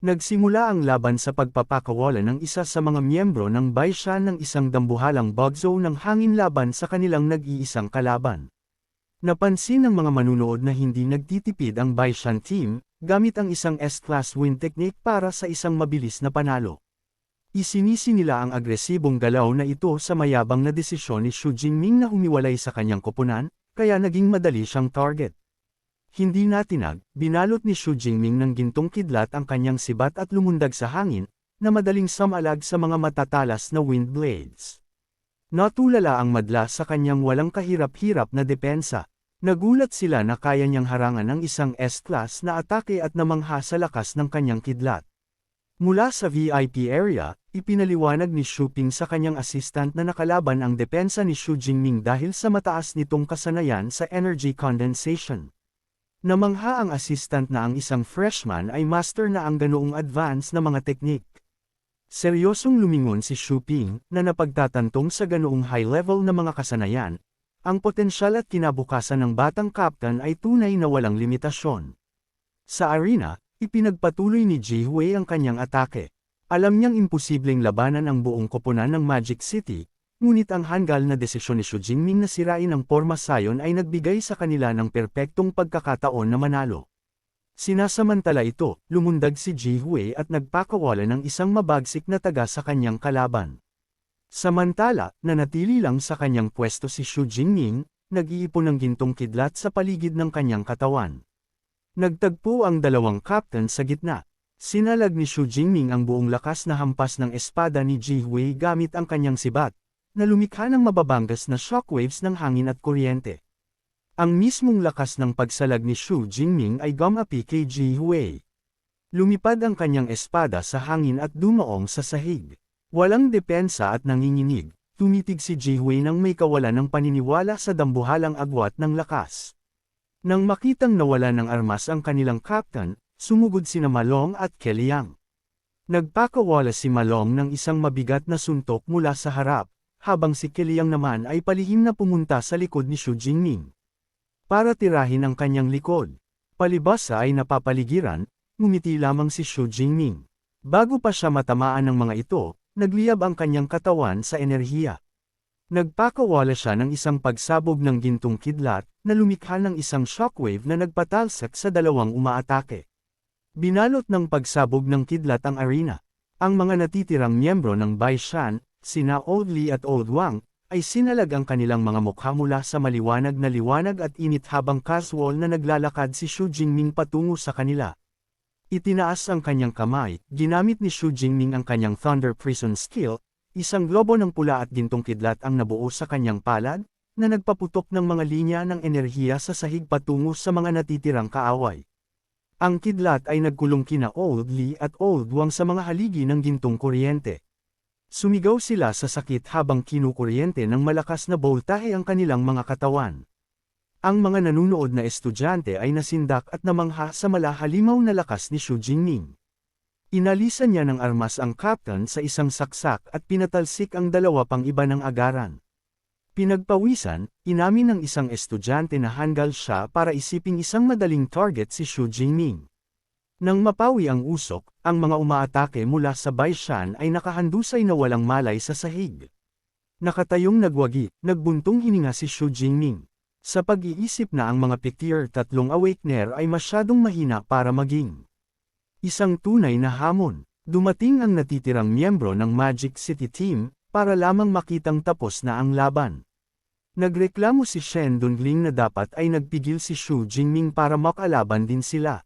Nagsimula ang laban sa pagpapakawala ng isa sa mga miyembro ng Baishan ng isang dambuhalang bugzo ng hangin laban sa kanilang nag-iisang kalaban. Napansin ng mga manunood na hindi nagtitipid ang Baishan team, gamit ang isang S-class win technique para sa isang mabilis na panalo. Isinisi nila ang agresibong galaw na ito sa mayabang na desisyon ni Xu Jingming na humiwalay sa kanyang koponan, kaya naging madali siyang target. Hindi natinag, binalot ni Xu Jingming ng gintong kidlat ang kanyang sibat at lumundag sa hangin, na madaling samalag sa mga matatalas na wind blades. Natulala ang madla sa kanyang walang kahirap-hirap na depensa. Nagulat sila na kaya niyang harangan ang isang S-class na atake at namangha sa lakas ng kanyang kidlat. Mula sa VIP area, ipinaliwanag ni Xu Ping sa kanyang assistant na nakalaban ang depensa ni Xu Jingming dahil sa mataas nitong kasanayan sa energy condensation. Namangha ang assistant na ang isang freshman ay master na ang ganoong advance na mga teknik. Seryosong lumingon si Xu Ping na napagtatantong sa ganoong high-level na mga kasanayan. Ang potensyal at kinabukasan ng batang captain ay tunay na walang limitasyon. Sa arena, ipinagpatuloy ni Ji Hui ang kanyang atake. Alam niyang imposibleng labanan ang buong koponan ng Magic City, ngunit ang hanggal na desisyon ni Xu Jingming na sirain ang porma sayon ay nagbigay sa kanila ng perpektong pagkakataon na manalo. Sinasamantala ito, lumundag si Ji Hui at nagpakawala ng isang mabagsik na taga sa kanyang kalaban. Samantala, nanatili lang sa kanyang pwesto si Xu Jingming, nag-iipon ng gintong kidlat sa paligid ng kanyang katawan. Nagtagpo ang dalawang captain sa gitna. Sinalag ni Xu Jingming ang buong lakas na hampas ng espada ni Ji Hui gamit ang kanyang sibat, na lumikha ng mababanggas na shockwaves ng hangin at kuryente. Ang mismong lakas ng pagsalag ni Xu Jingming ay gumapi kay Ji Hui. Lumipad ang kanyang espada sa hangin at dumaong sa sahig. Walang depensa at nanginginig, tumitig si Ji Hui nang may kawalan ng paniniwala sa dambuhalang agwat ng lakas. Nang makitang nawala ng armas ang kanilang captain, sumugod sina Malong at Keliang. Nagpakawala si Malong ng isang mabigat na suntok mula sa harap, habang si Keliang naman ay palihim na pumunta sa likod ni Xu Jingming. Para tirahin ang kanyang likod. Palibasa ay napapaligiran, ngumiti lamang si Xu Jingming. Bago pa siya matamaan ng mga ito, nagliyab ang kanyang katawan sa enerhiya. Nagpakawala siya ng isang pagsabog ng gintong kidlat, na lumikha ng isang shockwave na nagpatalsak sa dalawang umaatake. Binalot ng pagsabog ng kidlat ang arena. Ang mga natitirang miyembro ng Baishan, sina Old Li at Old Wang, ay sinalag ang kanilang mga mukha mula sa maliwanag na liwanag at init habang casual na naglalakad si Xu Jingming patungo sa kanila. Itinaas ang kanyang kamay, ginamit ni Xu Jingming ang kanyang Thunder Prison skill, isang globo ng pula at gintong kidlat ang nabuo sa kanyang palad, na nagpaputok ng mga linya ng enerhiya sa sahig patungo sa mga natitirang kaaway. Ang kidlat ay nagkulong kina Old Li at Old Wang sa mga haligi ng gintong kuryente. Sumigaw sila sa sakit habang kinukuryente ng malakas na boltahe ang kanilang mga katawan. Ang mga nanunood na estudyante ay nasindak at namangha sa malahalimaw na lakas ni Xu Jingming. Inalisan niya ng armas ang captain sa isang saksak at pinatalsik ang dalawa pang iba ng agaran. Pinagpawisan, inamin ng isang estudyante na hanggal siya para isiping isang madaling target si Xu Jingming. Nang mapawi ang usok, ang mga umaatake mula sa Baishan ay nakahandusay na walang malay sa sahig. Nakatayong nagwagi, nagbuntong hininga si Xu Jingming. Sa pag-iisip na ang mga Pictier tatlong awakener ay masyadong mahina para maging isang tunay na hamon, dumating ang natitirang miyembro ng Magic City Team, para lamang makitang tapos na ang laban. Nagreklamo si Shen Dongling na dapat ay nagpigil si Xu Jingming para makalaban din sila.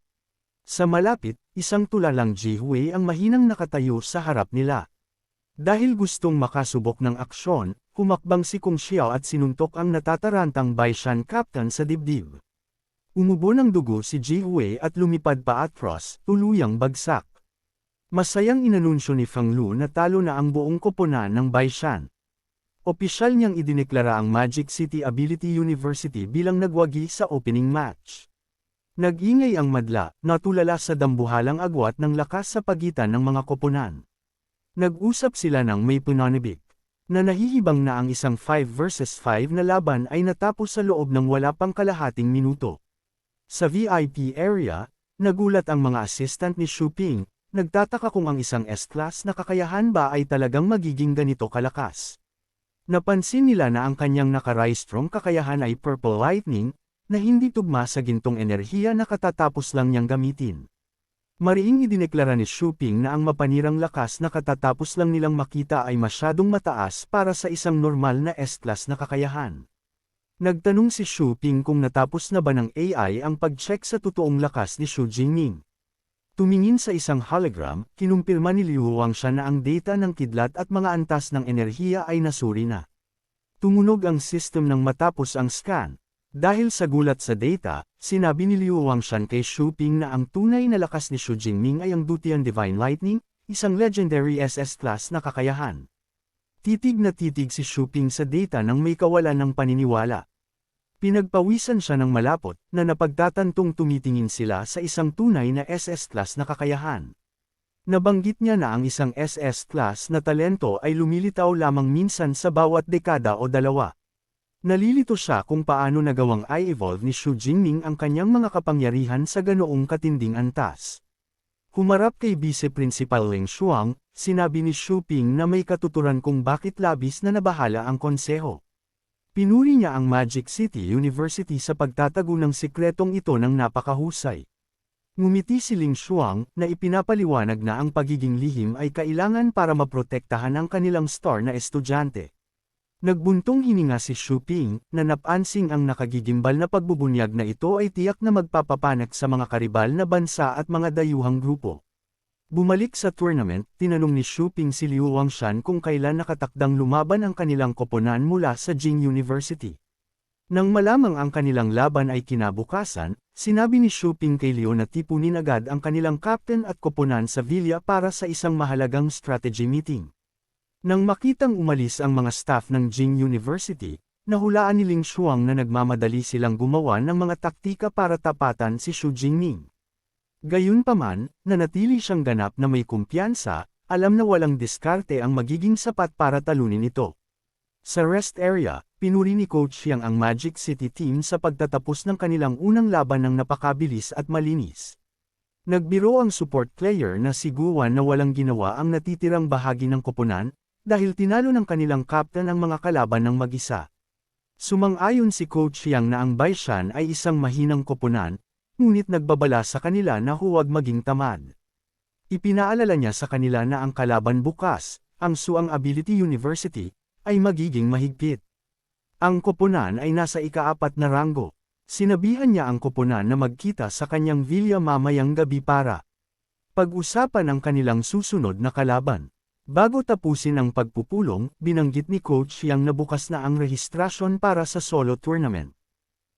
Sa malapit, isang tulalang Ji Hui ang mahinang nakatayo sa harap nila. Dahil gustong makasubok ng aksyon, humakbang si Kung Xiao at sinuntok ang natatarantang Baishan captain sa dibdib. Umubo ng dugo si Ji Hui at lumipad pa atros, tuluyang bagsak. Masayang inanunsyo ni Feng Lu na talo na ang buong koponan ng Baishan. Opisyal niyang idineklara ang Magic City Ability University bilang nagwagi sa opening match. Nag-ingay ang madla, natulala sa dambuhalang agwat ng lakas sa pagitan ng mga koponan. Nag-usap sila ng may punanibik, na nahihibang na ang isang 5 versus 5 na laban ay natapos sa loob ng wala pang kalahating minuto. Sa VIP area, nagulat ang mga assistant ni Xu Ping, nagtataka kung ang isang S-class na kakayahan ba ay talagang magiging ganito kalakas. Napansin nila na ang kanyang naka-Rystrom kakayahan ay Purple Lightning, na hindi tugma sa gintong enerhiya na katatapos lang niyang gamitin. Mariing idineklara ni Xu Ping na ang mapanirang lakas na katatapos lang nilang makita ay masyadong mataas para sa isang normal na S-class na kakayahan. Nagtanong si Xu Ping kung natapos na ba ng AI ang pag-check sa totoong lakas ni Xu Jingming. Tumingin sa isang hologram, kinumpirma ni Liu Wangshan na ang data ng kidlat at mga antas ng enerhiya ay nasuri na. Tumunog ang system nang matapos ang scan. Dahil sa gulat sa data, sinabi ni Liu Wangshan kay Xu Ping na ang tunay na lakas ni Xu Jingming ay ang Dutian Divine Lightning, isang legendary SS-class na kakayahan. Titig na titig si Xu Ping sa data nang may kawalan ng paniniwala. Pinagpawisan siya ng malapot na napagtatantong tumitingin sila sa isang tunay na SS-class na kakayahan. Nabanggit niya na ang isang SS-class na talento ay lumilitaw lamang minsan sa bawat dekada o dalawa. Nalilito siya kung paano nagawang i-evolve ni Xu Jingming ang kanyang mga kapangyarihan sa ganoong katinding antas. Humarap kay Vice Principal Ling Shuang, sinabi ni Xu Ping na may katuturan kung bakit labis na nabahala ang konseho. Pinuri niya ang Magic City University sa pagtatago ng sikretong ito ng napakahusay. Ngumiti si Ling Shuang na ipinapaliwanag na ang pagiging lihim ay kailangan para maprotektahan ang kanilang star na estudyante. Nagbuntong hininga si Xu Ping, na napansing ang nakagigimbal na pagbubunyag na ito ay tiyak na magpapapanak sa mga karibal na bansa at mga dayuhang grupo. Bumalik sa tournament, tinanong ni Xu Ping si Liu Wangshan kung kailan nakatakdang lumaban ang kanilang koponan mula sa Jing University. Nang malamang ang kanilang laban ay kinabukasan, sinabi ni Xu Ping kay Liu na tipunin agad ang kanilang captain at koponan sa villa para sa isang mahalagang strategy meeting. Nang makitang umalis ang mga staff ng Jing University, nahulaan ni Ling Shuang na nagmamadali silang gumawa ng mga taktika para tapatan si Xu Jingming. Gayunpaman, nanatili siyang ganap na may kumpiyansa, alam na walang diskarte ang magiging sapat para talunin ito. Sa rest area, pinuri ni Coach Yang ang Magic City team sa pagtatapos ng kanilang unang laban ng napakabilis at malinis. Nagbiro ang support player na si Guwan na walang ginawa ang natitirang bahagi ng koponan, dahil tinalo ng kanilang captain ang mga kalaban ng mag-isa. Sumang-ayon si Coach Yang na ang Baishan ay isang mahinang koponan, ngunit nagbabala sa kanila na huwag maging tamad. Ipinaalala niya sa kanila na ang kalaban bukas, ang Suang Ability University, ay magiging mahigpit. Ang koponan ay nasa ika-4 na ranggo. Sinabihan niya ang koponan na magkita sa kanyang villa mamayang gabi para pag-usapan ang kanilang susunod na kalaban. Bago tapusin ang pagpupulong, binanggit ni Coach Yang na bukas na ang rehistrasyon para sa solo tournament.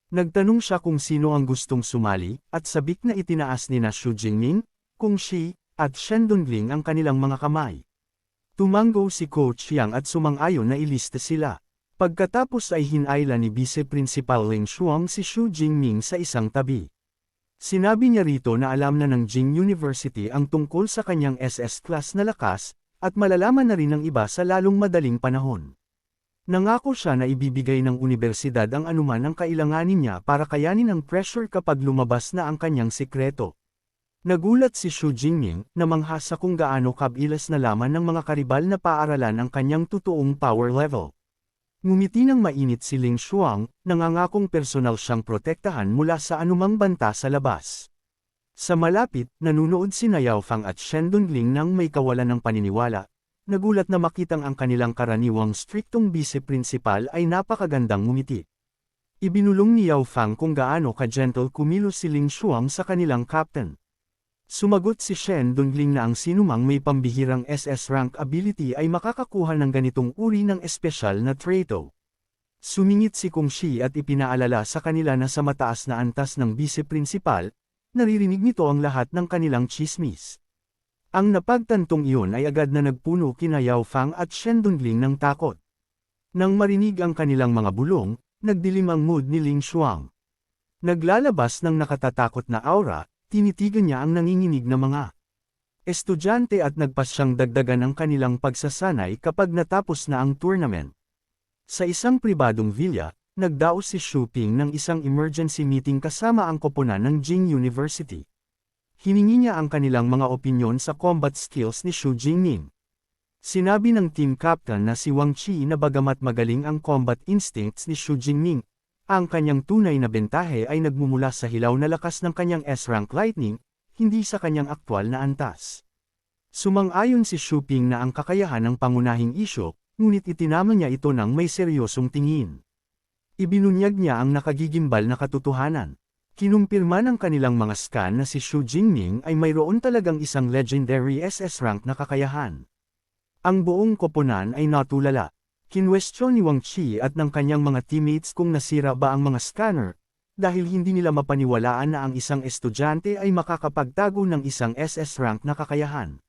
Nagtanong siya kung sino ang gustong sumali, at sabik na itinaas ni na Xu Jingming, Kung Shi, at Shen Dongling ang kanilang mga kamay. Tumango si Coach Yang at sumang-ayon na ilista sila. Pagkatapos ay hinayla ni Vice Principal Ling Shuang si Xu Jingming sa isang tabi. Sinabi niya rito na alam na ng Jing University ang tungkol sa kanyang SS class na lakas, at malalaman na rin ng iba sa lalong madaling panahon. Nangako siya na ibibigay ng universidad ang anuman ang kailanganin niya para kayanin ang pressure kapag lumabas na ang kanyang sikreto. Nagulat si Xu Jingming na manghasa kung gaano kabilas na laman ng mga karibal na paaralan ang kanyang totoong power level. Ngumiti ng mainit si Ling Shuang, nangangakong personal siyang protektahan mula sa anumang banta sa labas. Sa malapit, nanunood si Yao Fang at Shen Dongling nang may kawalan ng paniniwala. Nagulat na makitang ang kanilang karaniwang striktong vice-principal ay napakagandang ngumiti. Ibinulong ni Yao Fang kung gaano ka-gentle kumilos si Ling Shuang sa kanilang captain. Sumagot si Shen Dongling na ang sinumang may pambihirang SS rank ability ay makakakuha ng ganitong uri ng espesyal na traito. Sumingit si Kung Shi at ipinaalala sa kanila na sa mataas na antas ng vice-principal, naririnig nito ang lahat ng kanilang chismis. Ang napagtantong iyon ay agad na nagpuno kina Yao Fang at Shen Dongling ng takot. Nang marinig ang kanilang mga bulong, nagdilim ang mood ni Ling Shuang. Naglalabas ng nakatatakot na aura, tinitigan niya ang nanginginig na mga estudyante at nagpas siyang dagdagan ang kanilang pagsasanay kapag natapos na ang tournament. Sa isang pribadong villa, nagdaos si Xu Ping ng isang emergency meeting kasama ang koponan ng Jing University. Hiningi niya ang kanilang mga opinyon sa combat skills ni Xu Jingning. Sinabi ng team captain na si Wang Qi na bagamat magaling ang combat instincts ni Xu Jingning, ang kanyang tunay na bentahe ay nagmumula sa hilaw na lakas ng kanyang S-rank lightning, hindi sa kanyang aktwal na antas. Sumang-ayon si Xu Ping na ang kakayahan ng pangunahing isyo, ngunit itinama niya ito ng may seryosong tingin. Ibinunyag niya ang nakagigimbal na katotohanan. Kinumpirma ng kanilang mga scan na si Xu Jingning ay mayroon talagang isang legendary SS rank na kakayahan. Ang buong koponan ay natulala. Kinwestiyon ni Wang Qi at ng kanyang mga teammates kung nasira ba ang mga scanner, dahil hindi nila mapaniwalaan na ang isang estudyante ay makakapagtago ng isang SS rank na kakayahan.